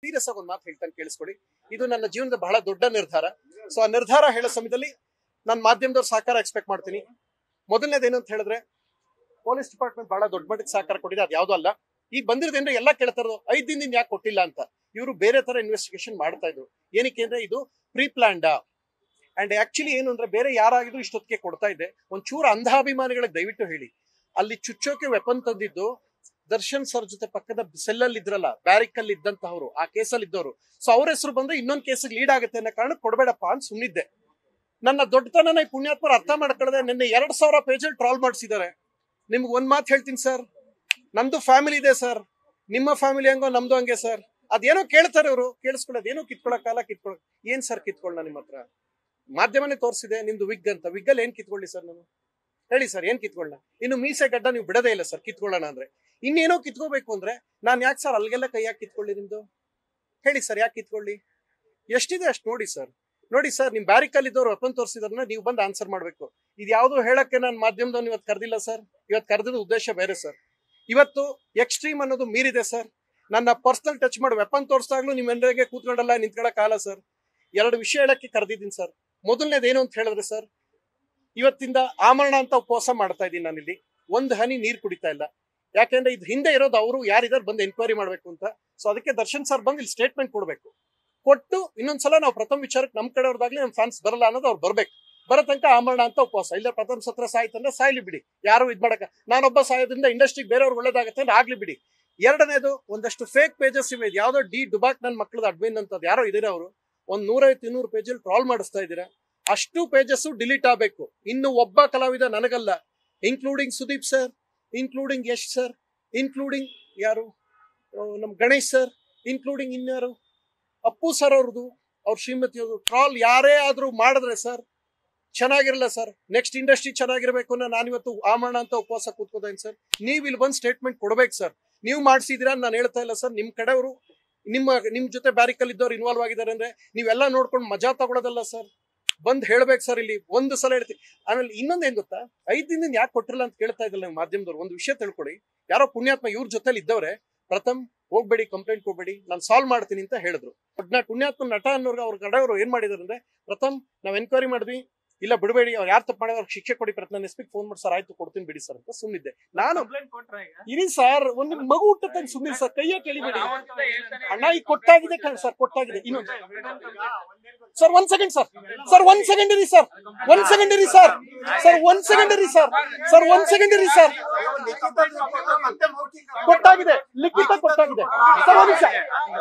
Serious ಆಗಿ ಒಂದು ಮಾತು ಹೇಳ್ತಾನೆ ಕೇಳಿಸ್ಕೊಡಿ. ಇದು ನನ್ನ ಜೀವನದ ಬಹಳ ದೊಡ್ಡ ನಿರ್ಧಾರ. ಸೊ ಆ ನಿರ್ಧಾರ ಹೇಳೋ ಸಮಯದಲ್ಲಿ ನಾನು ಮಾಧ್ಯಮದವ್ರ ಸಹಕಾರ ಎಕ್ಸ್ಪೆಕ್ಟ್ ಮಾಡ್ತೀನಿ. ಮೊದಲನೇದೇನು ಅಂತ ಹೇಳಿದ್ರೆ, ಪೊಲೀಸ್ ಡಿಪಾರ್ಟ್ಮೆಂಟ್ ಬಹಳ ದೊಡ್ಡ ಮಟ್ಟಕ್ಕೆ ಸಹಕಾರ ಕೊಟ್ಟಿದೆ, ಅದು ಯಾವುದೂ ಅಲ್ಲ. ಈಗ ಬಂದಿರೋದೇನ್ರೆ ಎಲ್ಲ ಕೇಳ್ತಾರೋ 5 ದಿನದಿಂದ ಯಾಕೆ ಕೊಟ್ಟಿಲ್ಲ ಅಂತ. ಇವರು ಬೇರೆ ತರ ಇನ್ವೆಸ್ಟಿಗೇಷನ್ ಮಾಡ್ತಾ ಇದ್ರು. ಏನಕ್ಕೆ ಅಂದ್ರೆ ಇದು ಪ್ರೀ ಪ್ಲಾನ್ಡ್ ಅಂಡ್ ಆಕ್ಚುಲಿ ಏನು ಅಂದ್ರೆ ಬೇರೆ ಯಾರಾಗಿದ್ರು ಇಷ್ಟೊತ್ತಿಗೆ ಕೊಡ್ತಾ ಇದ್ದೆ. ಒಂಚೂರು ಅಂಧಾಭಿಮಾನಿಗಳಿಗೆ ದಯವಿಟ್ಟು ಹೇಳಿ, ಅಲ್ಲಿ ಚುಚ್ಚೋಕೆ ವೆಪನ್ ತಂದಿದ್ದು ದರ್ಶನ್ ಸರ್ ಜೊತೆ ಪಕ್ಕದ ಸೆಲ್ಲಲ್ಲಿ ಇದ್ರಲ್ಲ, ಬ್ಯಾರಿಕ್ ಅಲ್ಲಿ ಇದ್ದಂತವ್ರು, ಆ ಕೇಸಲ್ಲಿ ಇದ್ದವರು. ಸೊ ಅವ್ರ ಹೆಸರು ಬಂದ್ರೆ ಇನ್ನೊಂದು ಕೇಸಿಗೆ ಲೀಡ್ ಆಗುತ್ತೆ ಅನ್ನೋ ಕಾರಣ ಕೊಡ್ಬೇಡಪ್ಪ ಅಂತ ಸುಮ್ಮನಿದ್ದೆ. ನನ್ನ ದೊಡ್ಡತನ ಈ ಪುಣ್ಯಾತ್ಮರು ಅರ್ಥ ಮಾಡ್ಕೊಳ್ಳದೆ ನಿನ್ನೆ 2000 ಪೇಜಲ್ಲಿ ಟ್ರಾಲ್ ಮಾಡಿಸಿದ್ದಾರೆ. ನಿಮ್ಗೆ ಒಂದ್ ಮಾತು ಹೇಳ್ತೀನಿ ಸರ್, ನಮ್ದು ಫ್ಯಾಮಿಲಿ ಇದೆ ಸರ್, ನಿಮ್ಮ ಫ್ಯಾಮಿಲಿ ಹಂಗೋ ನಮ್ದು ಹಂಗೆ ಸರ್. ಅದೇನೋ ಕೇಳ್ತಾರೆ ಅವರು, ಕೇಳಿಸ್ಕೊಳ್ಳೋದು ಏನೋ ಕಿತ್ಕೊಳ್ಳೋಕ್ಕಲ್ಲ, ಕಿತ್ಕೊಳ್ಳೋ ಏನ್ ಸರ್ ಕಿತ್ಕೊಳ್ಳ? ನಿಮ್ಮ ಹತ್ರ ಮಾಧ್ಯಮನೇ ತೋರಿಸಿದೆ ನಿಮ್ದು ವಿಗ್ ಅಂತ. ವಿಗ್ಗಲ್ಲಿ ಏನ್ ಕಿತ್ಕೊಳ್ಳಿ ಸರ್? ನಾನು ಹೇಳಿ ಸರ್, ಏನ್ ಕಿತ್ಕೊಳ್ಳ? ಇನ್ನು ಮೀಸೆ ಗಡ್ಡ ನೀವು ಬಿಡದೇ ಇಲ್ಲ ಸರ್ ಕಿತ್ಕೊಳ್ಳೋಣ ಅಂದ್ರೆ. ಇನ್ನೇನೋ ಕಿತ್ಕೋಬೇಕು ಅಂದ್ರೆ ನಾನು ಯಾಕೆ ಸರ್ ಅಲ್ಲಿಗೆಲ್ಲ ಕೈ ಯಾಕೆ ಕಿತ್ಕೊಳ್ಳಿ ನಿಮ್ದು? ಹೇಳಿ ಸರ್, ಯಾಕೆ ಕಿತ್ಕೊಳ್ಳಿ? ಎಷ್ಟಿದೆ ಅಷ್ಟು ನೋಡಿ ಸರ್. ನೋಡಿ ಸರ್, ನಿಮ್ ಬ್ಯಾರಿಕಲ್ಲಿ ಇದ್ದವ್ರು ವೆಪನ್ ತೋರಿಸಿದ್ರನ್ನ ನೀವು ಬಂದು ಆನ್ಸರ್ ಮಾಡ್ಬೇಕು. ಇದು ಯಾವ್ದು ಹೇಳಕ್ಕೆ ನಾನು ಮಾಧ್ಯಮದವ್ನು ಇವತ್ತು ಕರೆದಿಲ್ಲ ಸರ್. ಇವತ್ತು ಕರೆದಿದ್ದ ಉದ್ದೇಶ ಬೇರೆ ಸರ್. ಇವತ್ತು ಎಕ್ಸ್ಟ್ರೀಮ್ ಅನ್ನೋದು ಮೀರಿದೆ ಸರ್. ನನ್ನ ಪರ್ಸನಲ್ ಟಚ್ ಮಾಡಿ ವೆಪನ್ ತೋರಿಸಿದಾಗ್ಲೂ ನಿಮ್ಮೆಲ್ಲರಿಗೆ ಕೂತ್ಕೊಂಡಲ್ಲ ನಿಂತ್ಕೊಳ್ಳೋಕ್ಕಾಗಲ್ಲ ಸರ್. 2 ವಿಷಯ ಹೇಳಕ್ಕೆ ಕರೆದಿದ್ದೀನಿ ಸರ್. ಮೊದಲನೇದೇನು ಅಂತ ಹೇಳಿದ್ರೆ ಸರ್, ಇವತ್ತಿಂದ ಆಮರಣ ಅಂತ ಉಪವಾಸ ಮಾಡ್ತಾ ಇದ್ದೀನಿ ನಾನಿಲ್ಲಿ. 1 ಹನಿ ನೀರು ಕುಡಿತಾ ಇಲ್ಲ. ಯಾಕೆಂದ್ರೆ ಇದು ಹಿಂದೆ ಇರೋದು ಅವರು ಯಾರಿದಾರು ಬಂದು ಎನ್ಕ್ವೈರಿ ಮಾಡ್ಬೇಕು ಅಂತ. ಸೊ ಅದಕ್ಕೆ ದರ್ಶನ್ ಸರ್ ಬಂದು ಇಲ್ಲಿ ಸ್ಟೇಟ್ಮೆಂಟ್ ಕೊಡ್ಬೇಕು. ಕೊಟ್ಟು ಇನ್ನೊಂದ್ಸಲ ನಾವು ಪ್ರಥಮ ವಿಚಾರಕ್ಕೆ ನಮ್ಮ ಕಡೆಯವ್ರದಾಗ್ಲಿ ನಮ್ಮ ಫ್ಯಾನ್ಸ್ ಬರಲ್ಲ ಅನ್ನೋದು ಅವ್ರು ಬರ್ಬೇಕು. ಬರೋ ತನಕ ಆಮರಣ ಅಂತ ಉಪವಾಸ. ಇಲ್ಲ ಪ್ರಥಮ ಸತ್ರ ಸಾಯ್ತಂದ್ರೆ ಸಾಯ್ಲಿ ಬಿಡಿ, ಯಾರು ಇದ್ ಮಾಡಕ. ನಾನೊಬ್ಬ ಸಾಯೋದ್ರಿಂದ ಇಂಡಸ್ಟ್ರಿಗೆ ಬೇರೆಯವ್ರು ಒಳ್ಳೇದಾಗತ್ತೆ ಅಂದ್ರೆ ಆಗ್ಲಿ ಬಿಡಿ. ಎರಡನೇದು, ಒಂದಷ್ಟು ಫೇಕ್ ಪೇಜಸ್ ಇವೆ. ಯಾವ್ದೋ ಡಿ ಡುಬಾಕ್ ನನ್ನ ಮಕ್ಕಳದ ಅಡ್ಮಿನ್ ಅಂತದ್ ಯಾರೋ ಇದೀರ ಅವರು, ಒಂದ್ 150-200 ಪೇಜಲ್ಲಿ ಟ್ರಾಲ್ ಮಾಡಿಸ್ತಾ ಇದ್ದೀರಾ. ಅಷ್ಟು ಪೇಜಸ್ ಡಿಲೀಟ್ ಆಗ್ಬೇಕು. ಇನ್ನು ಒಬ್ಬ ಕಲಾವಿದ ನನಗಲ್ಲ, including Sudeep sir, including Yash sir, including ಯಾರು ನಮ್ ಗಣೇಶ್ ಸರ್, ಇನ್ಕ್ಲೂಡಿಂಗ್ ಇನ್ಯಾರು ಅಪ್ಪು ಸರ್ ಅವ್ರದ್ದು, ಅವ್ರ ಶ್ರೀಮತಿ ಅವ್ರದ್ದು ಟ್ರಾಲ್ ಯಾರೇ ಆದ್ರೂ ಮಾಡಿದ್ರೆ ಸರ್ ಚೆನ್ನಾಗಿರಲ್ಲ ಸರ್. ನೆಕ್ಸ್ಟ್ ಇಂಡಸ್ಟ್ರಿ ಚೆನ್ನಾಗಿರ್ಬೇಕು ಅನ್ನೋ ನಾನಿವತ್ತು ಆಮರಣ ಅಂತ ಉಪವಾಸ ಕೂತ್ಕೋದೇನು ಸರ್. ನೀವು ಇಲ್ಲಿ ಬಂದು ಸ್ಟೇಟ್ಮೆಂಟ್ ಕೊಡ್ಬೇಕು ಸರ್. ನೀವು ಮಾಡಿಸಿದಿರಾ ನಾನು ಹೇಳ್ತಾ ಇಲ್ಲ ಸರ್. ನಿಮ್ ಕಡೆಯವರು ನಿಮ್ ಜೊತೆ ಬ್ಯಾರಿಕಲ್ ಇದ್ದವ್ರು ಇನ್ವಾಲ್ವ್ ಆಗಿದ್ದಾರೆ ಅಂದ್ರೆ ನೀವೆಲ್ಲ ನೋಡ್ಕೊಂಡು ಮಜಾ ತಗೊಳ್ಳೋದಲ್ಲ ಸರ್. ಬಂದ್ ಹೇಳ್ಬೇಕು ಸರ್. ಇಲ್ಲಿ ಒಂದು ಸಲ ಹೇಳ್ತೀವಿ. ಆಮೇಲೆ ಇನ್ನೊಂದ್ ಏನ್ ಗೊತ್ತಾ, 5 ದಿನದಿಂದ ಯಾಕೆ ಕೊಟ್ಟಿರಲ್ಲ ಅಂತ ಕೇಳ್ತಾ ಇದ್ದಲ್ಲ ನೀವು ಮಾಧ್ಯಮದವ್ರು. ಒಂದು ವಿಷಯ ತಿಳ್ಕೊಡಿ, ಯಾರೋ ಪುಣ್ಯಾತ್ಮ ಇವ್ರ ಜೊತೆಲಿ ಇದ್ದವ್ರೆ ಪ್ರಥಮ್ ಹೋಗ್ಬೇಡಿ, ಕಂಪ್ಲೇಂಟ್ ಕೊಡ್ಬೇಡಿ, ನಾನು ಸಾಲ್ವ್ ಮಾಡ್ತೀನಿ ಅಂತ ಹೇಳಿದ್ರು. ಪುಣ್ಯಾತ್ಮ ನಟ ಅನ್ನೋರ್ಗೆ ಅವ್ರ ಕಡೆಯವರು ಏನ್ ಮಾಡಿದಾರೆ ಅಂದ್ರೆ, ಪ್ರಥಮ್ ನಾವ್ ಎನ್ಕ್ವೈರಿ ಮಾಡಿದ್ವಿ, ಇಲ್ಲ ಬಿಡಬೇಡಿ, ಅವ್ರು ಯಾರು ತಪ್ಪು ಮಾಡಿದ್ರೆ ಅವ್ರಿಗೆ ಶಿಕ್ಷೆ ಕೊಡಿ, ಪ್ರತಿ ಎಸ್ಪಿಗೆ ಫೋನ್ ಮಾಡಿ ಸರ್ ಆಯ್ತು ಕೊಡ್ತೀನಿ ಬಿಡಿ ಸರ್ ಅಂತ ಸುಮ್ಮನಿದ್ದೆ ನಾನು. ಇರಿ ಸರ್, ಒಂದು ಮಗು ಹುಟ್ಟಂತ ಸುಮ್ಮನೆ ಸರ್, ಕೈಯ ಕೇಳಿಬೇಡಿ ಅಣ್ಣ. ಈಗ ಕೊಟ್ಟಾಗಿದೆ ಸರ್, ಕೊಟ್ಟಾಗಿದೆ. ಇನ್ನೊಂದು sir 1 second sir, sir 1 second ಇರಿ ಸರ್, 1 ಸೆಕೆಂಡ್ ಇರಿ ಸರ್, ಸರ್ 1 ಸೆಕೆಂಡ್ ಇರಿ ಸರ್, ಸರ್ 1 ಸೆಕೆಂಡ್ ಇರಿ ಸರ್. ಕೊಟ್ಟಾಗಿದೆ, ಲಿಖಿತ ಕೊಟ್ಟಾಗಿದೆ ಸರ್. 1 ನಿಮಿಷ,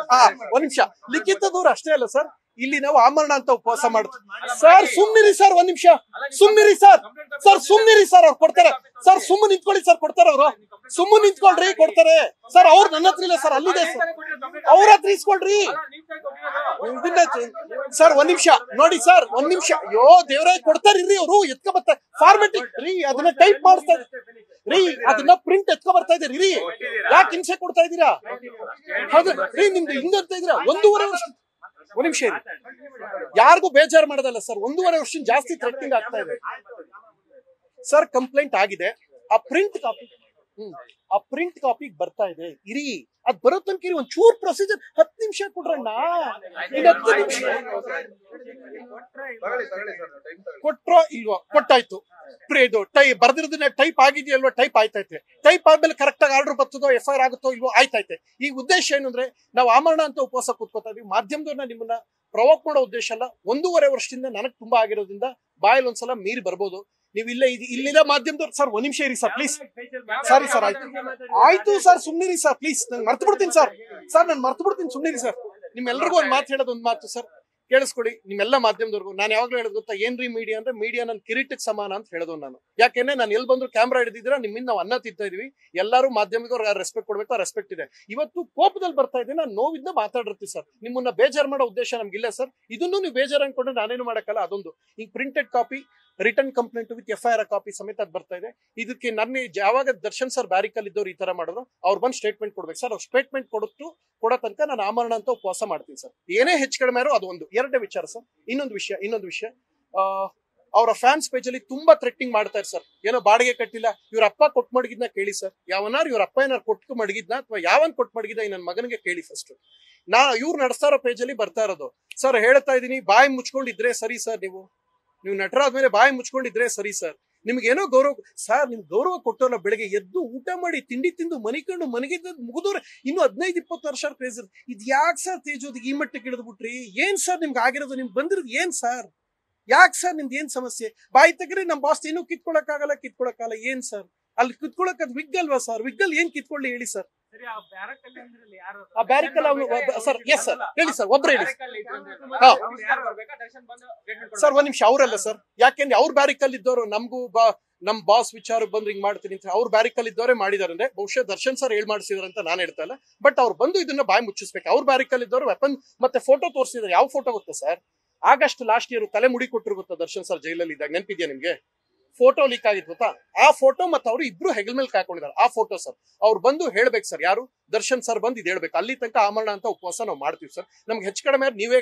1 ನಿಮಿಷ. ಲಿಖಿತ ದೂರ ಅಷ್ಟೇ ಅಲ್ಲ ಸರ್, ಇಲ್ಲಿ ನಾವು ಆಮರಣ ಅಂತ ಉಪವಾಸ ಮಾಡ್ತೀವಿ ಸರ್. ಸುಮ್ನಿರಿ ಸರ್, 1 ನಿಮಿಷ ಸುಮ್ನಿರಿ ಸರ್. ಸರ್ ಸುಮ್ನಿರಿ ಸರ್, ಅವ್ರು ಕೊಡ್ತಾರೆ ಸರ್. ಸುಮ್ಮನೆ ನಿಂತ್ಕೊಳ್ಳಿ ಸರ್, ಕೊಡ್ತಾರೆ ಅವರು. ಸುಮ್ಮನೆ ನಿಂತ್ಕೊಳ್ರಿ, ಕೊಡ್ತಾರೆ ಸರ್. ಅವ್ರು ನನ್ನ ಹತ್ರ ಇಲ್ಲ ಸರ್, ಅಲ್ಲಿದೆ ಸರ್, ಅವ್ರ ಹತ್ರ ಇಸ್ಕೊಳ್ರಿ ಸರ್. 1 ನಿಮಿಷ ನೋಡಿ ಸರ್, 1 ನಿಮಿಷ. ಅಯ್ಯೋ ದೇವ್ರ, ಕೊಡ್ತಾರೆ ಇರ್ರಿ, ಅವರು ಎತ್ಕೊ ಬರ್ತಾರೆ. ಫಾರ್ಮೆಟಿಕ್ ರೀ, ಅದನ್ನ ಟೈಪ್ ಮಾಡಿಸ್ತಾ ರೀ, ಅದನ್ನ ಪ್ರಿಂಟ್ ಎತ್ಕೊ ಬರ್ತಾ ಇದ್ದೀರಿ ರೀ. ಯಾಕೆ ಹಿಂಸೆ ಕೊಡ್ತಾ ಇದ್ದೀರಾ? ಹೌದು ರೀ, ನಿಮ್ದು ಹಿಂಗಂತ ಇದ್ದೀರಾ. 1.5 ವರ್ಷ. 1 ನಿಮಿಷ ಇರಿ, ಯಾರಿಗೂ ಬೇಜಾರು ಮಾಡೋದಲ್ಲ ಸರ್. 1.5 ವರ್ಷ ಜಾಸ್ತಿ ಥ್ರೆಟ್ನಿಂಗ್ ಆಗ್ತಾ ಇದೆ ಸರ್. ಕಂಪ್ಲೇಂಟ್ ಆಗಿದೆ. ಆ ಪ್ರಿಂಟ್ ಕಾಪಿ ಬರ್ತಾ ಇದೆ. ಇರಿ, ಅದ್ ಬರೋ ತನಕ ಇರಿ. ಒಂದ್ ಚೂರ್ ಪ್ರೊಸೀಜರ್ 10 ನಿಮಿಷ ಕೊಡ್ರಣ್ಣ. 10 ನಿಮಿಷ ಕೊಟ್ರೋ ಇಲ್ವೋ? ಕೊಟ್ಟಾಯ್ತು. ಬರ್ದಿರೋದನ್ನ ಟೈಪ್ ಆಗಿದೆಯಲ್ವಾ? ಟೈಪ್ ಆಯ್ತೈತೆ. ಟೈಪ್ ಆದ್ಮೇಲೆ ಕರೆಕ್ಟ್ ಆಗಿ ಆರ್ಡರ್ ಬರ್ತದೋ, FIR ಆಗುತ್ತೋ ಇಲ್ವೋ? ಆಯ್ತೈತೆ. ಈ ಉದ್ದೇಶ ಏನು ಅಂದ್ರೆ, ನಾವು ಆಮರಣ ಅಂತ ಉಪವಾಸ ಕೂತ್ಕೋತಾ ಇದೀವಿ. ಮಾಧ್ಯಮದವ್ರನ್ನ ನಿಮ್ಮನ್ನ ಪ್ರವೋಕ್ ಮಾಡೋ ಉದ್ದೇಶ ಅಲ್ಲ. 1.5 ವರ್ಷದಿಂದ ನನಗ್ ತುಂಬಾ ಆಗಿರೋದ್ರಿಂದ ಬಾಯಲ್ಲಿ ಒಂದ್ಸಲ ಮೀರಿ ಬರ್ಬೋದು. ನೀವು ಇಲ್ಲಿದ ಮಾಧ್ಯಮದವ್ರು ಸರ್. 1 ನಿಮಿಷ ಇರಿ ಸರ್ ಪ್ಲೀಸ್. ಸಾರಿ ಸರ್, ಆಯ್ತು ಸರ್, ಸುಮ್ನಿರಿ ಸರ್ ಪ್ಲೀಸ್. ನಂಗೆ ಮರ್ತು ಬಿಡ್ತೀನಿ ಸರ್. ನಾನು ಮರ್ತು ಬಿಡ್ತೀನಿ, ಸುಮ್ನಿರಿ ಸರ್. ನಿಮ್ಮೆಲ್ಲರಿಗೂ ಒಂದು ಮಾತು ಹೇಳೋದು, ಒಂದು ಮಾತು ಸರ್ ಕೇಳಿಸ್ಕೊಡಿ. ನಿಮ್ಮೆಲ್ಲ ಮಾಧ್ಯಮದವ್ರಿಗೂ ನಾನು ಯಾವಾಗ್ಲೂ ಹೇಳೋದು ಗೊತ್ತಾ, ಏನ್ರಿ ಮೀಡಿಯಾ ಅಂದ್ರೆ, ಮೀಡಿಯಾ ನನ್ನ ಕಿರೀಟಕ್ಕೆ ಸಮಾನ ಅಂತ ಹೇಳೋದು ನಾನು. ಯಾಕೆಂದ್ರೆ ನಾನು ಎಲ್ಲಿ ಬಂದ್ರು ಕ್ಯಾಮ್ರಾ ಹಿಡಿದಿದ್ರ ನಿಮ್ಮಿಂದ ನಾವು ಅನ್ನ ತಿಂತಾ ಇದೀವಿ. ಎಲ್ಲರೂ ಮಾಧ್ಯಮದವ್ರಿಗೆ ರೆಸ್ಪೆಕ್ಟ್ ಕೊಡ್ಬೇಕು, ಆ ರೆಸ್ಪೆಕ್ಟ್ ಇದೆ. ಇವತ್ತು ಕೋಪದಲ್ಲಿ ಬರ್ತಾ ಇದ್ದೀನಿ, ನಾನು ನೋವಿಂದ ಮಾತಾಡಿರ್ತೀವಿ ಸರ್. ನಿಮ್ಮನ್ನ ಬೇಜಾರು ಮಾಡೋ ಉದ್ದೇಶ ನಮ್ಗಿಲ್ಲ ಸರ್. ಇದನ್ನು ನೀವು ಬೇಜಾರು ಅನ್ಕೊಂಡ್ರೆ ನಾನೇನು ಮಾಡಕ್ಕಲ್ಲ. ಅದೊಂದು ಈಗ printed copy, return complaint with FIR copy ಸಮೇತ ಅದು ಬರ್ತಾ ಇದೆ. ಇದಕ್ಕೆ ನನ್ನ ಯಾವಾಗ ದರ್ಶನ್ ಸರ್ ಬ್ಯಾರಿಕಲ್ ಇದ್ದವ್ರು ಈ ತರ ಮಾಡಿದ್ರು, ಅವ್ರು ಬಂದು ಸ್ಟೇಟ್ಮೆಂಟ್ ಕೊಡ್ಬೇಕು ಸರ್. ಅವ್ರು ಸ್ಟೇಟ್ಮೆಂಟ್ ಕೊಡೋ ತನಕ ನಾನು ಆಮರಣ ಅಂತ ಉಪವಾಸ ಮಾಡ್ತೀನಿ ಸರ್. ಏನೇ ಹೆಚ್ಚು ಕಡಿಮೆ ಅದು ಒಂದು. 2ನೇ ವಿಚಾರ ಸರ್. ಇನ್ನೊಂದು ವಿಷಯ ಅವರ ಫ್ಯಾನ್ಸ್ ಪೇಜ್ ಅಲ್ಲಿ ತುಂಬಾ ಥ್ರೆಟ್ಟಿಂಗ್ ಮಾಡ್ತಾರೆ ಸರ್. ಏನೋ ಬಾಡಿಗೆ ಕಟ್ಟಿಲ್ಲ, ಇವ್ರ ಅಪ್ಪ ಕೊಟ್ಟು ಮಡಗಿದ್ನ ಕೇಳಿ ಸರ್. ಯಾವನಾರು ಇವ್ರ ಅಪ್ಪ ಏನಾರು ಕೊಟ್ಟು ಮಡಗಿದ್ನ ಅಥವಾ ಯಾವನ್ ಕೊಟ್ಟು ಮಡಗಿದ ನನ್ನ ಮಗನಿಗೆ ಕೇಳಿ ಫಸ್ಟ್. ಇವ್ರು ನಡೆಸ್ತಾ ಇರೋ ಪೇಜ್ ಅಲ್ಲಿ ಬರ್ತಾ ಇರೋದು. ಸರ್ ಹೇಳ್ತಾ ಇದೀನಿ, ಬಾಯಿ ಮುಚ್ಕೊಂಡಿದ್ರೆ ಸರಿ ಸರ್. ನೀವು ನಟರಾದ್ಮೇಲೆ ಬಾಯಿ ಮುಚ್ಕೊಂಡಿದ್ರೆ ಸರಿ ಸರ್. ನಿಮ್ಗೇನೋ ಗೌರವ ಸರ್, ನಿಮ್ ಗೌರವ ಕೊಟ್ಟೋಲ್ಲ. ಬೆಳಗ್ಗೆ ಎದ್ದು ಊಟ ಮಾಡಿ ತಿಂಡಿ ತಿಂದು ಮನಿಕೊಂಡು ಮನೆಗಿದ್ದ ಮುಗಿದವ್ರೆ ಇನ್ನೂ 15-20 ವರ್ಷ ಕ್ರೇಜ್ ಇರುತ್ತೆ. ಇದ್ ಯಾಕೆ ಸರ್ ತೇಜೋದಿಗೆ ಈ ಮಟ್ಟಕ್ಕೆ ಇಳಿದ್ಬಿಟ್ರಿ? ಏನ್ ಸರ್ ನಿಮ್ಗೆ ಆಗಿರೋದು? ನಿಮ್ಗೆ ಬಂದಿರೋದು ಏನ್ ಸರ್? ಯಾಕೆ ಸರ್ ನಿಮ್ದು ಏನ್ ಸಮಸ್ಯೆ? ಬಾಯಿ ತೆಗ್ರಿ ನಮ್ ಬಾಸ್ ಏನೂ ಕಿತ್ಕೊಳಕ್ಕಾಗಲ್ಲ ಏನ್ ಸರ್? ಅಲ್ಲಿ ಕಿತ್ಕೊಳಕ್ ಅದು ವಿಗ್ ಅಲ್ವಾ ಸರ್? ವಿಗ್ಗಲ್ ಏನ್ ಕಿತ್ಕೊಳ್ಳಿ ಹೇಳಿ ಸರ್? ಆ ಬ್ಯಾರಿಕಲ್ ಸರ್, ಎಸ್ ಸರ್ ಹೇಳಿ ಸರ್, ಒಬ್ರು ಹೇಳಿ ಸರ್. ಒಂದ್ ನಿಮಿಷ, ಅವರಲ್ಲ ಸರ್. ಯಾಕೆಂದ್ರೆ ಅವ್ರ ಬ್ಯಾರಿಕಲ್ ಇದ್ದವರು ನಮ್ಗೂ ನಮ್ ಬಾಸ್ ವಿಚಾರ ಬಂದ್ರೆ ಹಿಂಗ್ ಮಾಡ್ತೀನಿ ಅಂತ ಅವ್ರ ಬ್ಯಾರಿಕಲ್ ಇದ್ದವರೇ ಮಾಡಿದಾರೆ. ಅಂದ್ರೆ ಬಹುಶಃ ದರ್ಶನ್ ಸರ್ ಮಾಡ್ಸಿದಾರೆ ಅಂತ ನಾನು ಹೇಳ್ತಾ ಇಲ್ಲ. ಬಟ್ ಅವ್ರು ಬಂದು ಇದನ್ನ ಬಾಯಿ ಮುಚ್ಚಿಸ್ಬೇಕು. ಅವ್ರ ಬ್ಯಾರಿಕಲ್ ಇದ್ದವರು ವೆಪನ್ ಮತ್ತೆ ಫೋಟೋ ತೋರಿಸಿದಾರೆ. ಯಾವ ಫೋಟೋ ಗೊತ್ತಾ ಸರ್? ಆಗಸ್ಟ್ ಲಾಸ್ಟ್ ಇಯರ್ ತಲೆ ಮುಡಿ ಕೊಟ್ಟರು ಗೊತ್ತಾ ದರ್ಶನ್ ಸರ್ ಜೈಲಲ್ಲಿ ಇದ್ದಾಗ? ನೆನಪಿದ್ಯಾ ನಿಮ್ಗೆ? ಫೋಟೋ ಲೀಕ್ ಆಗಿತ್ತು ಗೊತ್ತಾ? ಆ ಫೋಟೋ ಮತ್ತೆ ಅವರು ಇಬ್ರು ಹೆಗಲ್ ಮೇಲೆ ಹಾಕೊಂಡಿದ್ದಾರೆ. ಆ ಫೋಟೋ ಸರ್. ಅವ್ರು ಬಂದು ಹೇಳ್ಬೇಕು ಸರ್, ಯಾರು ದರ್ಶನ್ ಸರ್ ಬಂದು ಇದು ಹೇಳ್ಬೇಕು. ಅಲ್ಲಿ ತನಕ ಆಮರಣ ಅಂತ ಉಪವಾಸ ನಾವು ಮಾಡ್ತೀವಿ ಸರ್. ನಮ್ಗೆ ಹೆಚ್ಚು ಕಡಿಮೆ ನೀವೇ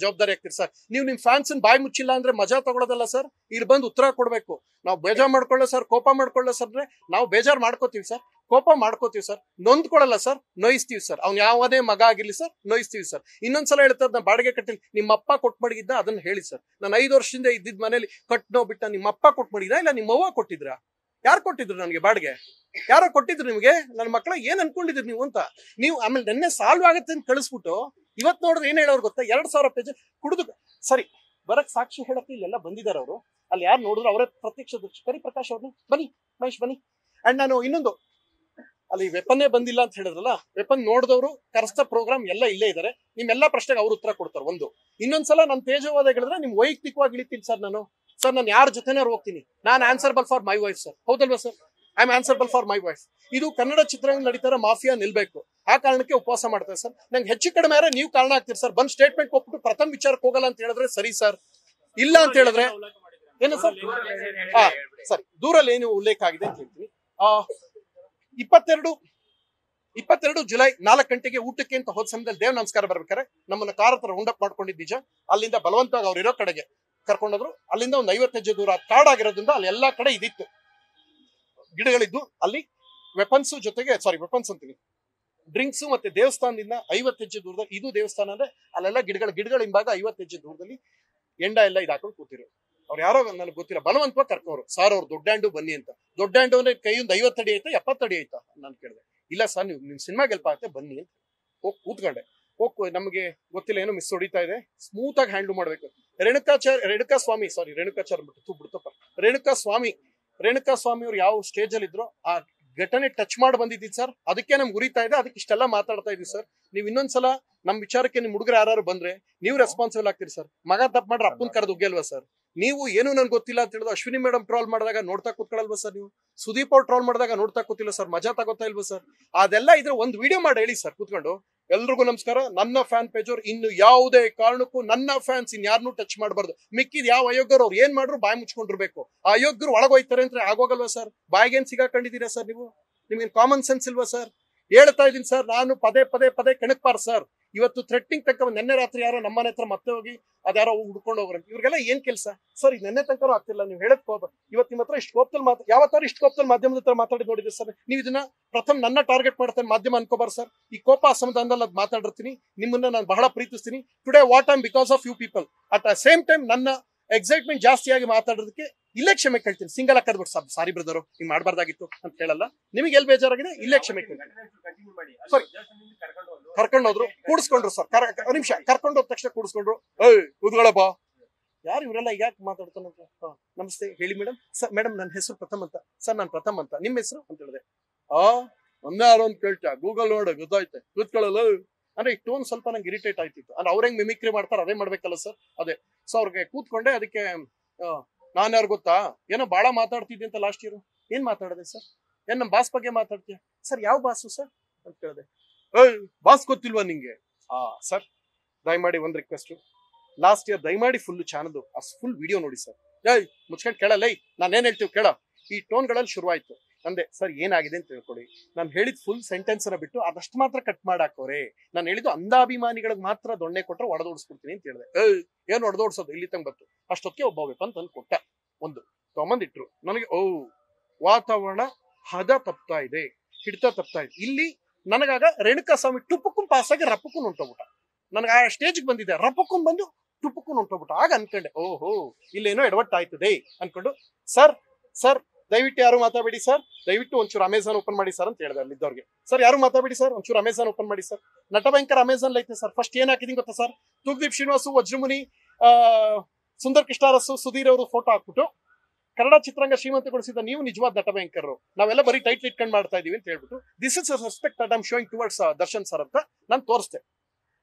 ಜವಾಬ್ದಾರಿ ಆಗ್ತೀರಿ ಸರ್. ನೀವು ನಿಮ್ ಫ್ಯಾನ್ಸ್ ಬಾಯಿ ಮುಚ್ಚಿಲ್ಲ ಅಂದ್ರೆ ಮಜಾ ತಗೊಳ್ಳೋದಲ್ಲ ಸರ್. ಇಲ್ಲಿ ಬಂದು ಉತ್ತರ ಕೊಡ್ಬೇಕು. ನಾವು ಬೇಜಾರ್ ಮಾಡ್ಕೊಳ್ಳೋ ಸರ್, ಕೋಪ ಮಾಡ್ಕೊಳ್ಳೋ ಸರ್. ನಾವು ಬೇಜಾರ್ ಮಾಡ್ಕೋತೀವಿ ಸರ್, ಕೋಪ ಮಾಡ್ಕೋತೀವಿ ಸರ್, ನೊಂದ್ಕೊಳಲ್ಲ ಸರ್, ನೋಯಿಸ್ತೀವಿ ಸರ್. ಅವ್ನು ಯಾವುದೇ ಮಗ ಆಗಿರ್ಲಿ ಸರ್, ನೋಯಿಸ್ತೀವಿ ಸರ್. ಇನ್ನೊಂದ್ಸಲ ಹೇಳ್ತಾರೆ ನಾ ಬಾಡಿಗೆ ಕಟ್ಟಿಲ್ಲ, ನಿಮ್ಮ ಅಪ್ಪ ಕೊಟ್ಟು ಮಡಗಿದ್ದ ಅದನ್ನ ಹೇಳಿ ಸರ್. ನಾನು 5 ವರ್ಷದಿಂದ ಇದ್ದಿದ್ ಮನೇಲಿ ಕಟ್ನೋ ಬಿಟ್ಟ ನಿಮ್ಮ ಅಪ್ಪ ಕೊಟ್ಟು ಮಡಗಿದ ಇಲ್ಲ ನಿಮ್ಮ ಅವ್ವ ಕೊಟ್ಟಿದ್ರ? ಯಾರು ಕೊಟ್ಟಿದ್ರು ನನಗೆ ಬಾಡಿಗೆ? ಯಾರೋ ಕೊಟ್ಟಿದ್ರು ನಿಮ್ಗೆ? ನನ್ನ ಮಕ್ಕಳ ಏನ್ ಅನ್ಕೊಂಡಿದ್ರಿ ನೀವು ಅಂತ? ನೀವು ಆಮೇಲೆ ನೆನ್ನೆ ಸಾಲ್ವ್ ಆಗುತ್ತೆ ಅಂತ ಕಳಿಸ್ಬಿಟ್ಟು ಇವತ್ ನೋಡಿದ್ರೆ ಏನ್ ಹೇಳೋರು ಗೊತ್ತಾ? 2000 ಪೇಜ್ ಕುಡಿದು ಸರಿ ಬರಕ್ ಸಾಕ್ಷಿ ಹೇಳಕ್ಕೆ ಇಲ್ಲೆಲ್ಲ ಬಂದಿದ್ದಾರೆ ಅವರು. ಅಲ್ಲಿ ಯಾರು ನೋಡಿದ್ರು ಅವರೇ ಪ್ರತ್ಯಕ್ಷ ಕರಿ ಪ್ರಕಾಶ್ ಅವ್ರನ್ನ ಬನ್ನಿ, ಮಹೇಶ್ ಬನ್ನಿ. ಅಂಡ್ ನಾನು ಇನ್ನೊಂದು, ಅಲ್ಲಿ ವೆಪನ್ನೇ ಬಂದಿಲ್ಲ ಅಂತ ಹೇಳಿದ್ರಲ್ಲ, ವೆಪನ್ ನೋಡಿದವರು ಕರೆಸ್ತ ಪ್ರೋಗ್ರಾಮ್ ಎಲ್ಲ ಇಲ್ಲೇ ಇದಾರೆ. ನಿಮ್ಮೆಲ್ಲಾ ಪ್ರಶ್ನೆಗೆ ಅವ್ರು ಉತ್ತರ ಕೊಡ್ತಾರೆ. ಒಂದು ಇನ್ನೊಂದ್ಸಲ ನಾನು ತೇಜವಾದ ಹೇಳಿದ್ರೆ ನಿಮ್ ವೈಯಕ್ತಿಕವಾಗಿ ಇಳಿತೀನಿ ಸರ್. ನಾನು ಯಾರ ಜೊತೆನಾರು ಹೋಗ್ತೀನಿ. ನಾನು answerable for my wife sir. ಹೌದಲ್ವಾ sir? I am answerable for my wife. ಇದು ಕನ್ನಡ ಚಿತ್ರರಂಗ ನಡೀತಾರ ಮಾಫಿಯಾ ನಿಲ್ಬೇಕು. ಆ ಕಾರಣಕ್ಕೆ ಉಪವಾಸ ಮಾಡ್ತಾರೆ ಸರ್. ನಂಗೆ ಹೆಚ್ಚು ಕಡಿಮೆ ನೀವು ಕಾರಣ ಆಗ್ತೀರಿ ಸರ್. ಬಂದ್ ಸ್ಟೇಟ್ಮೆಂಟ್ ಕೊಟ್ಬಿಟ್ಟು ಪ್ರಥಮ ವಿಚಾರಕ್ಕೆ ಹೋಗಲ್ಲ ಅಂತ ಹೇಳಿದ್ರೆ ಸರಿ ಸರ್. ಇಲ್ಲ ಅಂತ ಹೇಳಿದ್ರೆ ಏನು ಸರ್? ಸರಿ, ದೂರಲ್ಲಿ ಏನು ಉಲ್ಲೇಖ ಆಗಿದೆ ಅಂತ ಹೇಳ್ತೀನಿ. 22 ಜುಲೈ 4 ಗಂಟೆಗೆ ಊಟಕ್ಕೆ ಅಂತ ಹೋದ ಸಮಯದಲ್ಲಿ ದೇವ್ ನಮಸ್ಕಾರ ಬರ್ಬೇಕಾರೆ ನಮ್ಮನ್ನ ಕಾರ್ ಹತ್ರ ರೌಂಡಪ್ ಮಾಡ್ಕೊಂಡಿದ್ದು ನಿಜ. ಅಲ್ಲಿಂದ ಬಲವಂತವಾಗಿ ಅವ್ರು ಇರೋ ಕಡೆಗೆ ಕರ್ಕೊಂಡೋದ್ರು. ಅಲ್ಲಿಂದ ಒಂದು 50 ಹೆಜ್ಜೆ ದೂರ ಕಾಡಾಗಿರೋದ್ರಿಂದ ಅಲ್ಲಿ ಎಲ್ಲಾ ಕಡೆ ಇದಿತ್ತು, ಗಿಡಗಳಿದ್ದು. ಅಲ್ಲಿ ವೆಪನ್ಸ್ ಜೊತೆಗೆ ವೆಪನ್ಸ್ ಅಂತೀನಿ, ಡ್ರಿಂಕ್ಸ್ ಮತ್ತೆ ದೇವಸ್ಥಾನದಿಂದ 50 ಹೆಜ್ಜೆ ದೂರದಲ್ಲಿ, ಇದು ದೇವಸ್ಥಾನ ಅಂದ್ರೆ ಅಲ್ಲೆಲ್ಲ ಗಿಡಗಳ ಹಿಂಭಾಗ 50 ಹೆಜ್ಜೆ ದೂರದಲ್ಲಿ ಎಂಡ ಎಲ್ಲ ಇದಾಕೊಂಡು ಕೂತಿರು. ಅವ್ರು ಯಾರೋ ನನಗೆ ಗೊತ್ತಿಲ್ಲ, ಬಲವಂತವಾಗಿ ಕರ್ಕೋರು. ಸಾರ್ ಅವ್ರು ದೊಡ್ಡ ಹ್ಯಾಂಡು ಬನ್ನಿ ಅಂತ. ದೊಡ್ಡ ಹ್ಯಾಂಡು ಅಂದ್ರೆ ಕೈ ಒಂದು 50 ಅಡಿ ಆಯ್ತಾ 70 ಅಡಿ ಆಯ್ತಾ ನಾನು ಕೇಳಿದೆ. ಇಲ್ಲ ಸರ್, ನೀವು ನಿಮ್ ಸಿನಿಮಾ ಗೆಲ್ಪ ಆಗುತ್ತೆ ಬನ್ನಿ ಅಂತ ಹೋಗಿ ಕೂತ್ಕೊಂಡೆ. ನಮಗೆ ಗೊತ್ತಿಲ್ಲ, ಏನೋ ಮಿಸ್ ಹೊಡಿತಾ ಇದೆ, ಸ್ಮೂತ್ ಆಗಿ ಹ್ಯಾಂಡಲ್ ಮಾಡ್ಬೇಕು. ರೇಣುಕಾ ಸ್ವಾಮಿ ಅವ್ರು ಯಾವ ಸ್ಟೇಜ್ ಅಲ್ಲಿ ಇದ್ರು ಆ ಘಟನೆ ಟಚ್ ಮಾಡಿ ಬಂದಿದ್ದೀವಿ ಸರ್. ಅದಕ್ಕೆ ನಮ್ಗೆ ಉರಿತಾ ಇದೆ, ಅದಕ್ಕೆ ಇಷ್ಟೆಲ್ಲ ಮಾತಾಡ್ತಾ ಇದೀವಿ ಸರ್. ನೀವ್ ಇನ್ನೊಂದ್ಸಲ ನಮ್ ವಿಚಾರಕ್ಕೆ ನಿಮ್ ಹುಡುಗರು ಯಾರು ಬಂದ್ರೆ ನೀವು ರೆಸ್ಪಾನ್ಸಿಬಲ್ ಆಗ್ತೀರಿ ಸರ್. ಮಗ ತಪ್ಪು ಮಾಡ್ರೆ ಅಪ್ಪನ್ ಕರೆದು ಉಗ್ಗೆಲ್ವಾ ಸರ್? ನೀವು ಏನು ನನ್ಗೆ ಗೊತ್ತಿಲ್ಲ ಅಂತ ಹೇಳಿದ್ರು ಅಶ್ವಿನಿ ಮೇಡಮ್ ಟ್ರೋಲ್ ಮಾಡಿದಾಗ ನೋಡ್ತಾ ಕೂತ್ಕೊಳ್ಳಲ್ವಾ ಸರ್? ನೀವು ಸುದೀಪ್ ಅವ್ರು ಟ್ರೋಲ್ ಮಾಡಿದಾಗ ನೋಡ್ತಾ ಕೂತಿಲ್ಲ ಸರ್? ಮಜಾ ತಗೋತಾ ಇಲ್ವಾ ಸರ್? ಅದೆಲ್ಲ ಇದ್ರೆ ಒಂದು ವಿಡಿಯೋ ಮಾಡಿ ಹೇಳಿ ಸರ್ ಕೂತ್ಕೊಂಡು. ಎಲ್ರಿಗೂ ನಮಸ್ಕಾರ, ನನ್ನ ಫ್ಯಾನ್ ಪೇಜ್ ಅವ್ರು ಇನ್ನು ಯಾವುದೇ ಕಾರಣಕ್ಕೂ ನನ್ನ ಫ್ಯಾನ್ಸ್ ಇನ್ಯಾರನ್ನೂ ಟಚ್ ಮಾಡಬಾರ್ದು. ಮಿಕ್ಕಿದ್ ಯಾವ ಅಯೋಗ್ಯರು ಅವ್ರು ಏನ್ ಮಾಡ್ರು ಬಾಯಿ ಮುಚ್ಕೊಂಡಿರ್ಬೇಕು. ಆ ಅಯೋಗ್ಯರು ಒಳಗೋಯ್ತಾರೆ ಅಂತ ಆಗೋಗಲ್ವಾ ಸರ್? ಬಾಯಿಗೇನ್ ಸಿಗಾಕೊಂಡಿದ್ದೀರಾ ಸರ್ ನೀವು? ನಿಮ್ಗೇನ್ ಕಾಮನ್ ಸೆನ್ಸ್ ಇಲ್ವಾ ಸರ್? ಹೇಳ್ತಾ ಇದೀನಿ ಸರ್, ನಾನು ಪದೇ ಕೆಣಕ್ಪಾರ್ ಸರ್. ಇವತ್ತು ಥ್ರೆಟ್ಟಿಂಗ್ ತಕ್ಕ ನೆನ್ನೆ ರಾತ್ರಿ ಯಾರೋ ನಮ್ಮನೆ ಹತ್ರ ಮತ್ತೆ ಹೋಗಿ ಅದ್ಯಾರೋ ಹುಡ್ಕೊಂಡು ಹೋಗ್ರಂತ. ಇವ್ರಿಗೆಲ್ಲ ಏನ್ ಕೆಲಸ ಸರ್? ಇದು ನೆನ್ನೆ ತನಕ ಆಗ್ತಿಲ್ಲ. ನೀವು ಹೇಳದ್ ಕೋಪ ಇವತ್ತು ನಿಮ್ಮ ಹತ್ರ ಇಷ್ಟು ಕೋಪದಲ್ಲಿ ಯಾವತ್ತಾರು ಇಷ್ಟು ಕೋಪದಲ್ಲಿ ಮಾಧ್ಯಮದ ಹತ್ರ ಮಾತಾಡಿ ನೋಡಿದ್ರಿ ಸರ್? ನೀವು ಇದನ್ನ ಪ್ರಥಮ ನನ್ನ ಟಾರ್ಗೆಟ್ ಮಾಡ್ತೇನೆ ಮಾಧ್ಯಮ ಅನ್ಕೋಬಾರ ಸರ್. ಈ ಕೋಪ ಅಸಮಾಧಾನದಲ್ಲಿ ಅದು ಮಾತಾಡಿರ್ತೀನಿ. ನಿಮ್ಮನ್ನ ನಾನು ಬಹಳ ಪ್ರೀತಿಸ್ತೀನಿ. Today what I'm because of you people. At the same time ನನ್ನ ಎಕ್ಸೈಟ್ಮೆಂಟ್ ಜಾಸ್ತಿಯಾಗಿ ಮಾತಾಡೋದಕ್ಕೆ ಇಲ್ಲೇ ಕ್ಷಮೆ ಕೇಳ್ತೀನಿ. ಸಿಂಗಲ್ ಆಗಿ ಕರೆದ್ಬಿಟ್ಟು ಸಾರಿ ಬ್ರದರು, ಹಿಂಗ್ ಮಾಡಬಾರ್ದಾಗಿತ್ತು ಅಂತ ಹೇಳಲ್ಲ. ನಿಮಗೆ ಎಲ್ಲಿ ಬೇಜಾರಾಗಿದೆ ಇಲ್ಲೇ ಕ್ಷಮೆ ಕೇಳ್ತೀನಿ. ಸರಿ, ಕರ್ಕೊಂಡು ಹೋದ್ರು, ಕೂಡಿಸ್ಕೊಂಡ್ರು ಸರ್. ನಿಮಿಷ ಕರ್ಕೊಂಡು ಹೋದ ತಕ್ಷಣ ಕೂಡಿಸ್ಕೊಂಡ್ರು. ಕೂತ್ಕೊಳ್ಳಪ್ಪ, ಯಾರು ಇವರೆಲ್ಲ ಈಗ ಯಾಕೆ ಮಾತಾಡ್ತಾನಂತ? ನಮಸ್ತೆ ಹೇಳಿ ಮೇಡಮ್. ಸರ್ ಮೇಡಮ್ ನನ್ನ ಹೆಸರು ಪ್ರಥಮ್ ಅಂತ. ಸರ್ ನಾನು ಪ್ರಥಮ್ ಅಂತ, ನಿಮ್ಮ ಹೆಸರು ಅಂತ ಹೇಳಿದೆ. ಒಂದೇ ಯಾರೋ ಅಂತ ಕೇಳ್ತಾ ಗೂಗಲ್ ನೋಡ ಗೊತ್ತಾಯ್ತೆ, ಕೂತ್ಕೊಳ್ಳಲ್ಲ ಅಂದ್ರೆ ಈ ಟೋನ್ ಸ್ವಲ್ಪ ನಂಗೆ ಇರಿಟೇಟ್ ಆಯ್ತಿತ್ತು. ಅಂದ್ರೆ ಅವ್ರ ಹೆಂಗ್ ಮಿಮಿಕ್ರಿ ಮಾಡ್ತಾರೆ ಅದೇ ಮಾಡ್ಬೇಕಲ್ಲ ಸರ್, ಅದೇ. ಸೊ ಅವ್ರಿಗೆ ಕೂತ್ಕೊಂಡೆ. ಅದಕ್ಕೆ ನಾನ್ ಯಾರು ಗೊತ್ತಾ, ಏನೋ ಬಾಳ ಮಾತಾಡ್ತಿದ್ದೆ ಅಂತ ಲಾಸ್ಟ್ ಇಯರ್. ಏನ್ ಮಾತಾಡದೆ ಸರ್? ಏನ್ ನಮ್ಮ ಬಾಸ್ ಬಗ್ಗೆ ಮಾತಾಡ್ತೀಯ ಸರ್? ಯಾವ ಬಾಸು ಸರ್ ಅಂತ ಕೇಳಿದೆ. ಬಾಸ್ ಗೊತ್ತಿಲ್ವಾ ನಿಂಗೆ? ಸರ್ ದಯಮಾಡಿ ಒಂದ್ ರಿಕ್ವೆಸ್ಟ್, ಲಾಸ್ಟ್ ಇಯರ್ ದಯಮಾಡಿ ಫುಲ್ ಚಾನಲ್ ಫುಲ್ ವಿಡಿಯೋ ನೋಡಿ ಸರ್. ಮುಚ್ಕೊಂಡು ಕೇಳಲ್ಲ, ನಾನೇನ್ ಹೇಳ್ತೀವಿ ಕೇಳ. ಈ ಟೋನ್ಗಳಲ್ಲಿ ಶುರುವಾಯ್ತು. ಅಂದೆ ಸರ್ ಏನಾಗಿದೆ ಅಂತ ತಿಳ್ಕೊಡಿ. ನಾನು ಹೇಳಿದ ಫುಲ್ ಸೆಂಟೆನ್ಸ್ ಅನ್ನ ಬಿಟ್ಟು ಅದಷ್ಟು ಮಾತ್ರ ಕಟ್ ಮಾಡಾಕೋರೆ. ನಾನು ಹೇಳಿದ್ದು ಅಂಧಾಭಿಮಾನಿಗಳಿಗೆ ಮಾತ್ರ ದೊಣ್ಣೆ ಕೊಟ್ರೆ ಹೊಡೆದೋಡಿಸ್ಬಿಡ್ತೀನಿ ಅಂತ ಹೇಳಿದೆ. ಏನ್ ಹೊಡೆದೋಡ್ಸೋದು ಇಲ್ಲಿ ತಂಗ ಬತ್ತು. ಅಷ್ಟೊತ್ತಿಗೆ ಒಬ್ಬ ವೆಪನ್ ತಂದು ಕೊಟ್ಟ. ಒಂದು ತಗೊಂಬಂದಿಟ್ರು. ನನಗೆ ವಾತಾವರಣ ಹದ ತಪ್ತಾ ಇದೆ, ಹಿಡಿತ ತಪ್ತಾ ಇದೆ. ಇಲ್ಲಿ ನನಗಾಗ ರೇಣುಕಾ ಸ್ವಾಮಿ ಟುಪ್ಪಕ್ಕೂ ಪಾಸ್ ಆಗಿ ರಪ್ಪಕ್ಕೂ ಹೊಂಟೋಗ್ಬಿಟ್ಟ. ನನಗೆ ಆ ಸ್ಟೇಜ್ಗೆ ಬಂದಿದ್ದೆ, ರಪ್ಪಕ್ಕೂ ಬಂದು ಟುಪ್ಪಕ್ಕೂ ಹೊಂಟೋಗ್ಬಿಟ್ಟ. ಆಗ ಅನ್ಕೊಂಡೆ ಓಹೋ ಇಲ್ಲೇನೋ ಎಡವಟ್ಟಾಯ್ತದೆ ಅನ್ಕೊಂಡು ಸರ್ ದಯವಿಟ್ಟು ಯಾರು ಮಾತಾಡಬೇಡಿ ಸರ್, ದಯವಿಟ್ಟು ಒಂಚೂರು ಅಮೆಝಾನ್ ಓಪನ್ ಮಾಡಿ ಸರ್ ಅಂತ ಹೇಳಿದೆ ಅಲ್ಲಿದ್ದವ್ರಿಗೆ. ಸರ್ ಯಾರು ಮಾತಾಡಬೇಡಿ ಸರ್, ಒಂಚೂರು ಅಮೆಝಾನ್ ಓಪನ್ ಮಾಡಿ ಸರ್. ನಟಭಯಂಕರ ಅಮೆಝಾನ್ ಐತೆ ಸರ್. ಫಸ್ಟ್ ಏನ್ ಹಾಕಿದೀನಿ ಗೊತ್ತಾ ಸರ್, ತೂಗ್ದೀಪ್ ಶ್ರೀನಿವಾಸು, ವಜ್ರಮುನಿ, ಸುಂದರ್ ಕೃಷ್ಣಾರಸು, ಸುಧೀರ್ ಅವರು ಫೋಟೋ ಹಾಕ್ಬಿಟ್ಟು ಕನ್ನಡ ಚಿತ್ರರಂಗ ಶ್ರೀಮಂತಗೊಳಿಸಿದ ನೀವು ನಿಜವಾದ ನಟಭಯಂಕರರು, ನಾವೆಲ್ಲ ಬರೀ ಟೈಟ್ಲ್ ಇಟ್ಕೊಂಡು ಮಾಡ್ತಾ ಇದೀವಿ ಅಂತ ಹೇಳ್ಬಿಟ್ಟು this is respect that I am showing towards Darshan sir ಅಂತ ನಾನು ತೋರಿಸ್ದೆ.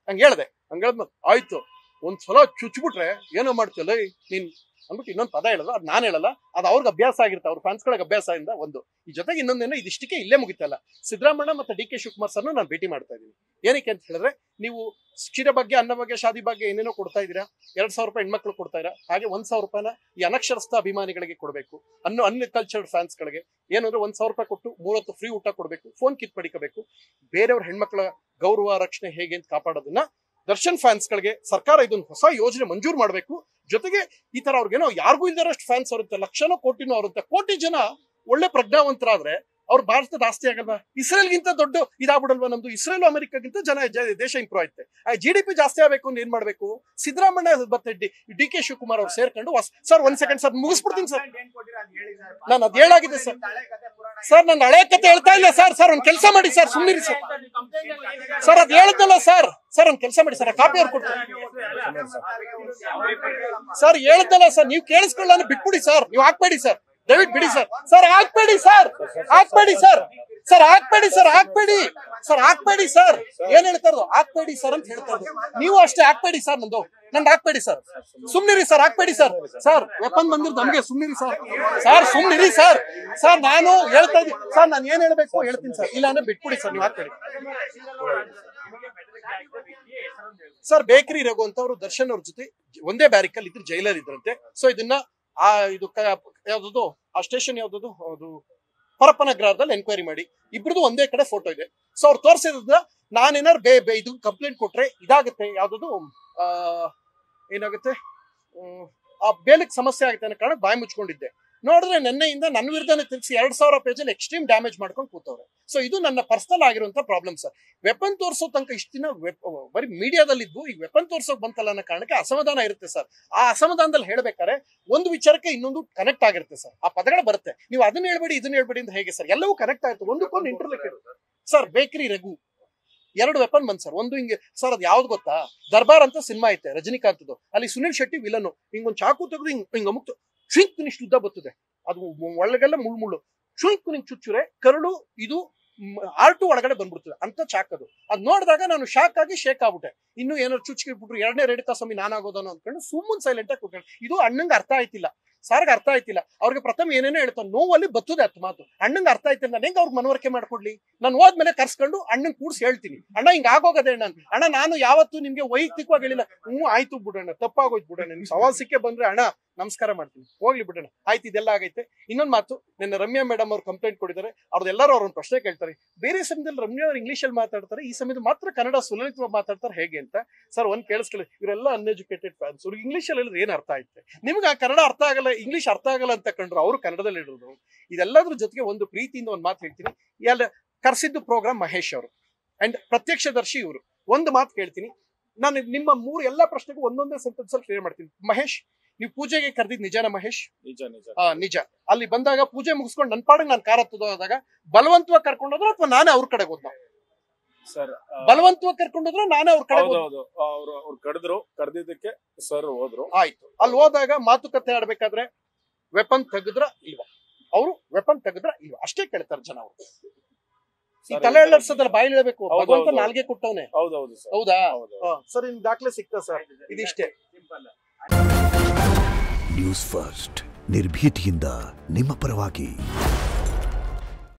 ಹಂಗೆ ಹೇಳ್ದೆ. ಹಂಗೇಳ್ದ್ಮೇಲೆ ಆಯ್ತು ಒಂದ್ಸಲ ಚುಚ್ಬಿಟ್ರೆ ಏನೋ ಮಾಡ್ತಿಲ್ಲ ನೀನ್ ಅಂದ್ಬಿಟ್ಟು ಇನ್ನೊಂದು ಪದ ಹೇಳೋದು. ಅದು ನಾನು ಹೇಳಲ್ಲ, ಅದು ಅವ್ರಿಗೆ ಅಭ್ಯಾಸ ಆಗಿರುತ್ತೆ, ಅವ್ರ ಫ್ಯಾನ್ಸ್ಗಳಿಗೆ ಅಭ್ಯಾಸದಿಂದ ಒಂದು. ಈ ಜೊತೆಗೆ ಇನ್ನೊಂದೇನೋ ಇದಿಷ್ಟಕ್ಕೆ ಇಲ್ಲೇ ಮುಗಿತಲ್ಲ, ಸಿದ್ದರಾಮಣ್ಣ ಮತ್ತೆ ಡಿ ಕೆ ಶಿವಕುಮಾರ್ ಸರ್ನ ನಾನು ಭೇಟಿ ಮಾಡ್ತಾ ಇದ್ದೀನಿ. ಏನಕ್ಕೆ ಅಂತ ಹೇಳಿದ್ರೆ, ನೀವು ಕ್ಷೀರ ಬಗ್ಗೆ, ಅನ್ನ ಬಗ್ಗೆ, ಶಾದಿ ಬಗ್ಗೆ ಏನೇನೋ ಕೊಡ್ತಾ ಇದ್ದೀರಾ. 2,000 ರೂಪಾಯಿ ಹೆಣ್ಮಕ್ಳು ಕೊಡ್ತಾ ಇರಾ, ಹಾಗೆ 1,000 ರೂಪಾಯಿನ ಈ ಅನಕ್ಷರಸ್ಥ ಅಭಿಮಾನಿಗಳಿಗೆ ಕೊಡಬೇಕು. ಅನ್ಕಲ್ಚರ್ಡ್ ಫ್ಯಾನ್ಸ್ಗಳಿಗೆ ಏನಂದ್ರೆ 1,000 ರೂಪಾಯಿ ಕೊಟ್ಟು 3 ಹೊತ್ತು ಫ್ರೀ ಊಟ ಕೊಡಬೇಕು, ಫೋನ್ ಕಿತ್ ಪಡಿಕಬೇಕು. ಬೇರೆಯವ್ರ ಹೆಣ್ಮಕ್ಳ ಗೌರವ ರಕ್ಷಣೆ ಹೇಗೆ ಅಂತ ಕಾಪಾಡೋದನ್ನ ದರ್ಶನ್ ಫ್ಯಾನ್ಸ್ಗಳಿಗೆ ಸರ್ಕಾರ ಇದೊಂದು ಹೊಸ ಯೋಜನೆ ಮಂಜೂರು ಮಾಡಬೇಕು. ಜೊತೆಗೆ ಈ ತರ ಅವ್ರಿಗೇನೋ ಯಾರಿಗೂ ಇಲ್ದಾರಷ್ಟು ಫ್ಯಾನ್ಸ್ ಅವರುತ್ತೆ, ಲಕ್ಷನೋ ಕೋಟಿನೋ ಅವರುತ್ತೆ. ಕೋಟಿ ಜನ ಒಳ್ಳೆ ಪ್ರಜ್ಞಾವಂತರಾದ್ರೆ ಅವ್ರು ಭಾರತದ ಆಸ್ತಿ ಆಗಲ್ವಾ? ಇಸ್ರೇಲ್ಗಿಂತ ದೊಡ್ಡ ಇದಾಗ್ಬಿಡಲ್ವಾ ನಮ್ದು? ಇಸ್ರೇಲ್ ಅಮೆರಿಕಾಗಿಂತ ದೇಶ ಇಂಪ್ರೂವ್ ಆಯ್ತೆ. GDP ಜಾಸ್ತಿ ಆಗ್ಬೇಕು ಅಂದ್ರೆ ಏನ್ ಮಾಡ್ಬೇಕು? ಸಿದ್ದರಾಮಣ್ಣ ಮತ್ತೆ ಡಿ ಕೆ ಶಿವಕುಮಾರ್ ಅವ್ರು ಸೇರ್ಕೊಂಡು ಸರ್ ಒಂದ್ ಸೆಕೆಂಡ್ ಸರ್ ಮುಗಿಸ್ಬಿಡ್ತೀನಿ ಸರ್. ನಾನು ಅದ್ ಹೇಳಾಗಿದೆ ಸರ್. ನಾನು ಹಳೆ ಕತೆ ಹೇಳ್ತಾ ಇಲ್ಲ ಸರ್. ಒಂದ್ ಕೆಲಸ ಮಾಡಿ ಸರ್, ಸುಮ್ಮನಿರಿ ಸರ್. ಅದ್ ಹೇಳಿದ್ನಲ್ಲ ಸರ್. ಒಂದ್ ಕೆಲಸ ಮಾಡಿ ಸರ್, ಕಾಪಿ ಅವ್ರು ಕೊಡ್ತಾರೆ ಸರ್. ಹೇಳಿದ್ನಲ್ಲ ಸರ್, ನೀವು ಕೇಳಿಸ್ಕೊಳ್ಳ ಬಿಟ್ಬಿಡಿ ಸರ್. ನೀವು ಹಾಕ್ಬೇಡಿ ಸರ್, ದಯವಿಟ್ಟು ಬಿಡಿ ಸರ್. ಹಾಕ್ಬೇಡಿ ಸರ್. ಹಾಕ್ಬೇಡಿ ಸರ್. ಏನ್ ಹೇಳ್ತಾ ಇರೋದು? ಹಾಕ್ಬೇಡಿ ಸರ್ ಅಂತ ಹೇಳ್ತಾ ಇರೋದು. ನೀವು ಅಷ್ಟೇ ಹಾಕ್ಬೇಡಿ ಸರ್. ನಂದು ಹಾಕ್ಬೇಡಿ ಸರ್. ಸುಮ್ನಿರಿ ಸರ್, ಹಾಕ್ಬೇಡಿ ಸರ್. ವೆಪನ್ ಬಂದಿರೋದು ನಮ್ಗೆ. ಸುಮ್ನಿರಿ ಸರ್. ಸುಮ್ನಿರಿ ಸರ್. ನಾನು ಹೇಳ್ತಾ ಇದ್ದೀನಿ ಸರ್. ನಾನು ಏನ್ ಹೇಳ್ಬೇಕು ಹೇಳ್ತೀನಿ ಸರ್, ಇಲ್ಲ ಅಂದ್ರೆ ಬಿಟ್ಬಿಡಿ ಸರ್. ನೀವು ಹಾಕ್ಬೇಡಿ ಸರ್. ಬೇಕರಿ ರಘು ಅಂತ ಅವರು ದರ್ಶನ್ ಅವ್ರ ಜೊತೆ ಒಂದೇ ಬ್ಯಾರಿಕಲ್ ಇದ್ರು, ಜೈಲರ್ ಇದ್ರಂತೆ. ಸೊ ಇದನ್ನ ಇದು ಯಾವ್ದು ಆ ಸ್ಟೇಷನ್ ಯಾವ್ದು, ಅದು ಪರಪ್ಪನಗ್ರಹದಲ್ಲಿ ಎನ್ಕ್ವೈರಿ ಮಾಡಿ. ಇಬ್ರದ್ದು ಒಂದೇ ಕಡೆ ಫೋಟೋ ಇದೆ. ಸೊ ಅವ್ರು ತೋರಿಸಿದ ನಾನೇನಾರು ಇದು ಕಂಪ್ಲೇಂಟ್ ಕೊಟ್ರೆ ಇದಾಗುತ್ತೆ, ಯಾವ್ದು ಏನಾಗುತ್ತೆ, ಆ ಬೇಲಕ್ಕೆ ಸಮಸ್ಯೆ ಆಗುತ್ತೆ ಅನ್ನೋ ಕಾರಣ ಬಾಯಿ ಮುಚ್ಕೊಂಡಿದ್ದೆ. ನೋಡಿದ್ರೆ ನೆನ್ನೆಯಿಂದ ನನ್ನ ವಿರುದ್ಧನೇ ತಿರ್ಗಿಸಿ 2,000 ಪೇಜಲ್ಲಿ ಎಕ್ಸ್ಟ್ರೀಮ್ ಡ್ಯಾಮೇಜ್ ಮಾಡ್ಕೊಂಡು ಕೂತವ್ರೆ. ಸೊ ಇದು ನನ್ನ ಪರ್ಸನಲ್ ಆಗಿರುವಂತ ಪ್ರಾಬ್ಲಮ್ ಸರ್. ವೆಪನ್ ತೋರಿಸೋ ತನಕ ಇಷ್ಟ ದಿನ ಬರೀ ಮೀಡಿಯಾದಲ್ಲಿ ಇದ್ವು, ಈಗ ವೆಪನ್ ತೋರ್ಸೋಕ್ ಬಂತಲ್ಲ ಅನ್ನೋ ಕಾರಣಕ್ಕೆ ಅಸಮಾಧಾನ ಇರುತ್ತೆ ಸರ್. ಆ ಅಸಮಾಧಾನದಲ್ಲಿ ಹೇಳ್ಬೇಕಾದ್ರೆ ಒಂದು ವಿಚಾರಕ್ಕೆ ಇನ್ನೊಂದು ಕನೆಕ್ಟ್ ಆಗಿರುತ್ತೆ ಸರ್. ಆ ಪದಗಳು ಬರುತ್ತೆ. ನೀವು ಅದನ್ನ ಹೇಳ್ಬೇಡಿ ಇದನ್ನ ಹೇಳ್ಬೇಡಿ ಅಂತ ಹೇಗೆ ಸರ್? ಎಲ್ಲವೂ ಕನೆಕ್ಟ್ ಆಯ್ತು, ಒಂದಕ್ಕೊಂದು ಇಂಟರ್ಲಿಂಕ್ ಇರುತ್ತೆ ಸರ್. ಬೇಕರಿ ರಘು 2 ವೆಪನ್ ಬಂದ್ ಸರ್. ಒಂದು ಹಿಂಗೆ ಸರ್, ಅದ್ ಯಾವ್ದು ಗೊತ್ತಾ? ದರ್ಬಾರ್ ಅಂತ ಸಿನಿಮಾ ಐತೆ ರಜನಿಕಾಂತ್ದು. ಅಲ್ಲಿ ಸುನಿಲ್ ಶೆಟ್ಟಿ ವಿಲನ್. ಹಿಂಗೊಂದು ಚಾಕು ತೆಗೆದು ಹಿಂಗ ಮುಕ್ತು ಶುಂಕ್ ನಿಷ್ಟು ಉದ್ದ ಬರ್ತದೆ. ಅದು ಒಳಗೆಲ್ಲ ಮುಳ್ಳು ಶುಂಕ್ ನಿಂಗೆ ಚುಚ್ಚುರೆ ಕರಳು ಇದು ಆರ್ಟು ಒಳಗಡೆ ಬಂದ್ಬಿಡ್ತದೆ ಅಂತ ಚಾಕದು. ಅದ್ ನೋಡಿದಾಗ ನಾನು ಶಾಕ್ ಆಗಿ ಶೇಕ್ ಆಗ್ಬಿಟ್ಟೆ. ಇನ್ನು ಏನಾದ್ರು ಚುಚ್ಚಿಬಿಟ್ರು 2ನೇ ರೇಣುಕಾ ಸ್ವಾಮಿ ನಾನಾಗೋದನ್ನು ಅನ್ಕೊಂಡು ಸುಮ್ಮನೆ ಸೈಲೆಂಟ್ ಆಗಿ ಕೂತ್ಕೊಂಡು. ಇದು ಅಣ್ಣಂಗೆ ಅರ್ಥ ಆಯ್ತಿಲ್ಲ, ಸಾರ್ಗೆ ಅರ್ಥ ಆಯ್ತಿಲ್ಲ. ಅವ್ರಿಗೆ ಪ್ರಥಮ ಏನೇನೋ ಹೇಳ್ತಾನೆ, ನೋವಲ್ಲಿ ಬರ್ತದೆ ಅತ್ ಮಾತು. ಅಣ್ಣಂಗೆ ಅರ್ಥ ಆಯ್ತಿಲ್ಲ, ನಾನು ಹೆಂಗೆ ಅವ್ರಿಗೆ ಮನವರಿಕೆ ಮಾಡ್ಕೊಡ್ಲಿ? ನಾನು ಹೋದ್ಮೇಲೆ ಕರ್ಸ್ಕೊಂಡು ಅಣ್ಣಂಗೆ ಕೂಡ್ಸಿ ಹೇಳ್ತೀನಿ, ಅಣ್ಣ ಹಿಂಗ ಆಗೋಗದೆ ಅಣ್ಣ ನಾನು ಯಾವತ್ತು ನಿಮ್ಗೆ ವೈಯಕ್ತಿಕವಾಗಿ ಹೇಳಿಲ್ಲ. ಆಯ್ತು ಬಿಡೋಣ, ತಪ್ಪಾಗೋಯ್ತು ಬಿಡೋಣ, ನಿಮ್ ಸವಾಸಿಕೆ ಬಂದ್ರೆ ಅಣ್ಣ ನಮಸ್ಕಾರ ಮಾಡ್ತೀನಿ, ಹೋಗ್ಲಿ ಬಿಡೋಣ, ಆಯ್ತು ಇದೆಲ್ಲ ಆಗೈತೆ. ಇನ್ನೊಂದು ಮಾತು, ನಿನ್ನೆ ರಮ್ಯಾ ಮೇಡಮ್ ಅವ್ರು ಕಂಪ್ಲೇಂಟ್ ಕೊಟ್ಟಿದ್ದಾರೆ. ಅವ್ರದ್ದೆಲ್ಲರೂ ಅವ್ರೊಂದು ಪ್ರಶ್ನೆ ಕೇಳ್ತಾರೆ. ಬೇರೆ ಸಮಯದಲ್ಲಿ ರಮ್ಯಾ ಅವ್ರು ಇಂಗ್ಲೀಷಲ್ಲಿ ಮಾತಾಡ್ತಾರೆ, ಈ ಸಮಯದಲ್ಲಿ ಮಾತ್ರ ಕನ್ನಡ ಸುಲಲಿತವಾಗಿ ಮಾತಾಡ್ತಾರೆ ಹೇಗೆ ಅಂತ. ಸರ್ ಒಂದ್ ಕೇಳಿಸ್ಕೊಳ್ಳಿ, ಇವರೆಲ್ಲ ಅನ್ಎಜುಕೇಟೆಡ್ ಫ್ಯಾನ್ಸ್. ಅವ್ರಿಗೆ ಇಂಗ್ಲೀಷಲ್ಲಿ ಹೇಳಿದ್ರೆ ಏನ್ ಅರ್ಥ ಆಯ್ತು? ನಿಮ್ಗೆ ಆ ಕನ್ನಡ ಅರ್ಥ ಆಗಲ್ಲ, ಇಂಗ್ಲೀಷ್ ಅರ್ಥ ಆಗಲ್ಲ ಅಂತ ಕಂಡ್ರು ಅವರು ಕನ್ನಡದಲ್ಲಿ ಇರೋದು. ಇದೆಲ್ಲದ್ರ ಜೊತೆಗೆ ಒಂದು ಪ್ರೀತಿಯಿಂದ ಒಂದು ಮಾತು ಹೇಳ್ತೀನಿ. ಎಲ್ಲ ಕರ್ಸಿದ್ದು ಪ್ರೋಗ್ರಾಮ್ ಮಹೇಶ್ ಅವರು ಅಂಡ್ ಪ್ರತ್ಯಕ್ಷದರ್ಶಿ ಇವರು. ಒಂದು ಮಾತು ಕೇಳ್ತೀನಿ, ನಾನು ನಿಮ್ಮ 3 ಎಲ್ಲ ಪ್ರಶ್ನೆಗೂ ಒಂದೊಂದೇ ಸೆಂಟೆನ್ಸ್ ಅಲ್ಲಿ ಕ್ಲಿಯರ್ ಮಾಡ್ತೀನಿ. ಮಹೇಶ್, ನೀವು ಪೂಜೆಗೆ ಕರೆದಿದ್ ನಿಜಾನ ಮಹೇಶ್? ನಿಜ. ಅಲ್ಲಿ ಬಂದಾಗ ಪೂಜೆ ಮುಗಿಸ್ಕೊಂಡು ನನ್ನ ಪಾಡಿಗೆ ನಾನು ಕಾರ್ ಹತ್ತೋದಾಗ ಬಲವಂತವಾಗಿ ಕರ್ಕೊಂಡೋದ್ರು ಅಥವಾ ನಾನೇ ಅವ್ರ ಕಡೆ ಹೋದ? ಸರ್ ಬಲವಂತವಾಗಿ ಕರ್ಕೊಂಡೋದ್ರು ನಾನೇ ಅವ್ರ ಕಡೆ ಅವ್ರು ಕರೆದಿದ್ದಕ್ಕೆ ಸರ್ ಹೋದ್ರು. ಆಯ್ತು. ಅಲ್ಲಿ ಹೋದಾಗ ಮಾತುಕತೆ ಆಡ್ಬೇಕಾದ್ರೆ ವೆಪನ್ ತೆಗೆದ್ರ ಇಲ್ವಾ? ಅವರು ವೆಪನ್ ತೆಗೆದ್ರ ಇಲ್ವಾ ಅಷ್ಟೇ ಕೇಳ್ತಾರೆ ಜನ. ಅವರು ಈ ತಲೆ ಎಳ್ಳರ್ಸೋದ್ರ ಬಾಯಿ ಇಳಬೇಕು, ಭಗವಂತ ನಾಲ್ಗೆ ಕೊಟ್ಟವನೆ. ಹೌದಾ ಸರ್? ಇನ್ ದಾಖಲೆ ಸಿಗ್ತಾ ಸರ್? ಇದಿಷ್ಟೇ. ನ್ಯೂಸ್ ಫಸ್ಟ್, ನಿರ್ಭೀತಿಯಿಂದ ನಿಮ್ಮ ಪರವಾಗಿ.